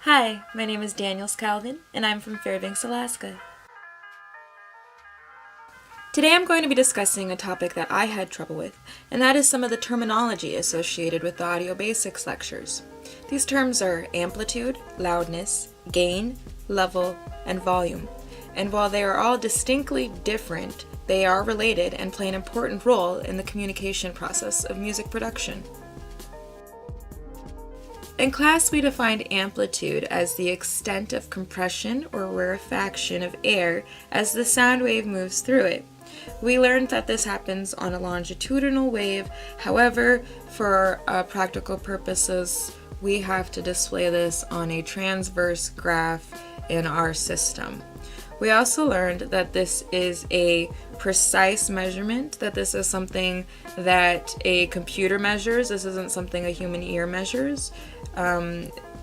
Hi, my name is Daniel Scalvin, and I'm from Fairbanks, Alaska. Today I'm going to be discussing a topic that I had trouble with, and that is some of the terminology associated with the Audio Basics lectures. These terms are amplitude, loudness, gain, level, and volume. And while they are all distinctly different, they are related and play an important role in the communication process of music production. In class, we defined amplitude as the extent of compression or rarefaction of air as the sound wave moves through it. We learned that this happens on a longitudinal wave. However, for practical purposes, we have to display this on a transverse graph in our system. We also learned that this is a precise measurement, that this is something that a computer measures. This isn't something a human ear measures.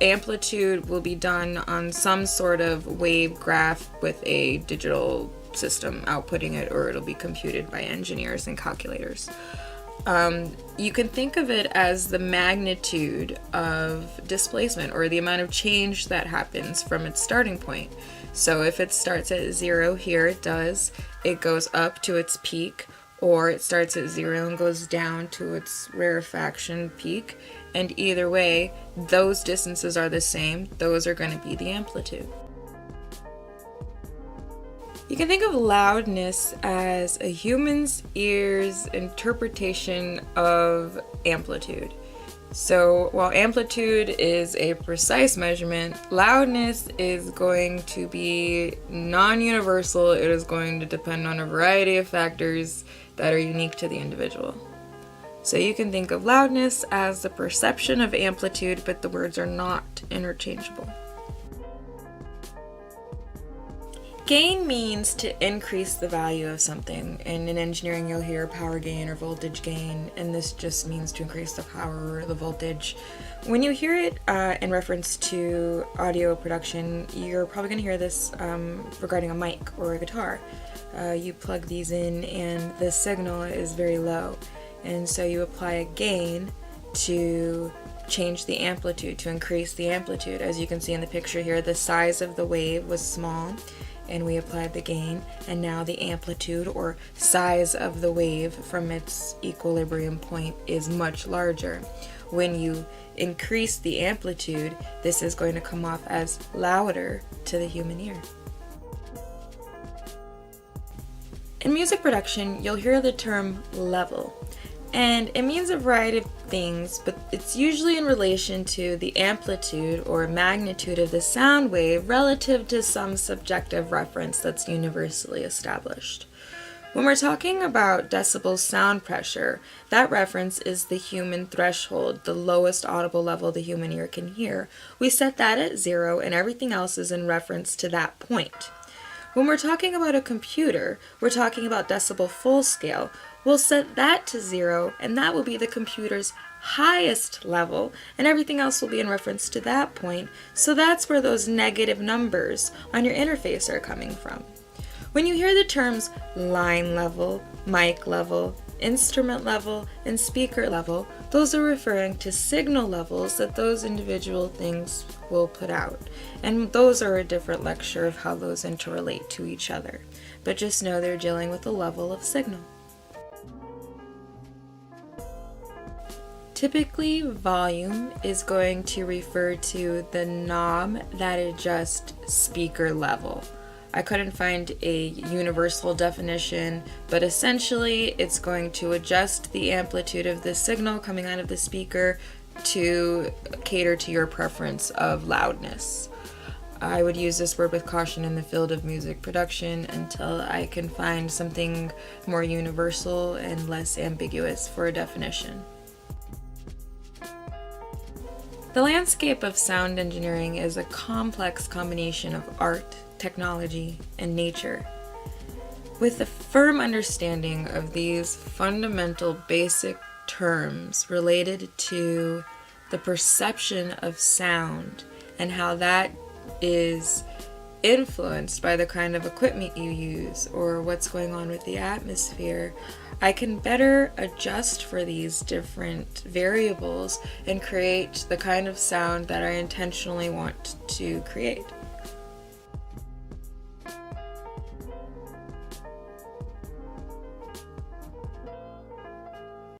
Amplitude will be done on some sort of wave graph with a digital system outputting it, or it'll be computed by engineers and calculators. You can think of it as the magnitude of displacement, or the amount of change that happens from its starting point. So if it starts at 0, here it does, it goes up to its peak, or it starts at 0 and goes down to its rarefaction peak. And either way, those distances are the same. Those are going to be the amplitude. You can think of loudness as a human's ear's interpretation of amplitude. So while amplitude is a precise measurement, loudness is going to be non-universal. It is going to depend on a variety of factors that are unique to the individual. So you can think of loudness as the perception of amplitude, but the words are not interchangeable. Gain means to increase the value of something. And in engineering, you'll hear power gain or voltage gain, and this just means to increase the power or the voltage. When you hear it in reference to audio production, you're probably going to hear this regarding a mic or a guitar. You plug these in and the signal is very low, and so you apply a gain to change the amplitude, to increase the amplitude. As you can see in the picture here, the size of the wave was small, and we applied the gain, and now the amplitude or size of the wave from its equilibrium point is much larger. When you increase the amplitude, this is going to come off as louder to the human ear. In music production, you'll hear the term level, and it means a variety of things, but it's usually in relation to the amplitude or magnitude of the sound wave relative to some subjective reference that's universally established. When we're talking about decibel sound pressure, that reference is the human threshold, the lowest audible level the human ear can hear. We set that at 0, and everything else is in reference to that point. When we're talking about a computer, we're talking about decibel full scale. We'll set that to 0, and that will be the computer's highest level, and everything else will be in reference to that point. So that's where those negative numbers on your interface are coming from. When you hear the terms line level, mic level, instrument level, and speaker level, those are referring to signal levels that those individual things will put out. And those are a different lecture of how those interrelate to each other. But just know they're dealing with the level of signal. Typically, volume is going to refer to the knob that adjusts speaker level. I couldn't find a universal definition, but essentially it's going to adjust the amplitude of the signal coming out of the speaker to cater to your preference of loudness. I would use this word with caution in the field of music production until I can find something more universal and less ambiguous for a definition. The landscape of sound engineering is a complex combination of art, technology, and nature. With a firm understanding of these fundamental basic terms related to the perception of sound and how that is influenced by the kind of equipment you use or what's going on with the atmosphere, I can better adjust for these different variables and create the kind of sound that I intentionally want to create.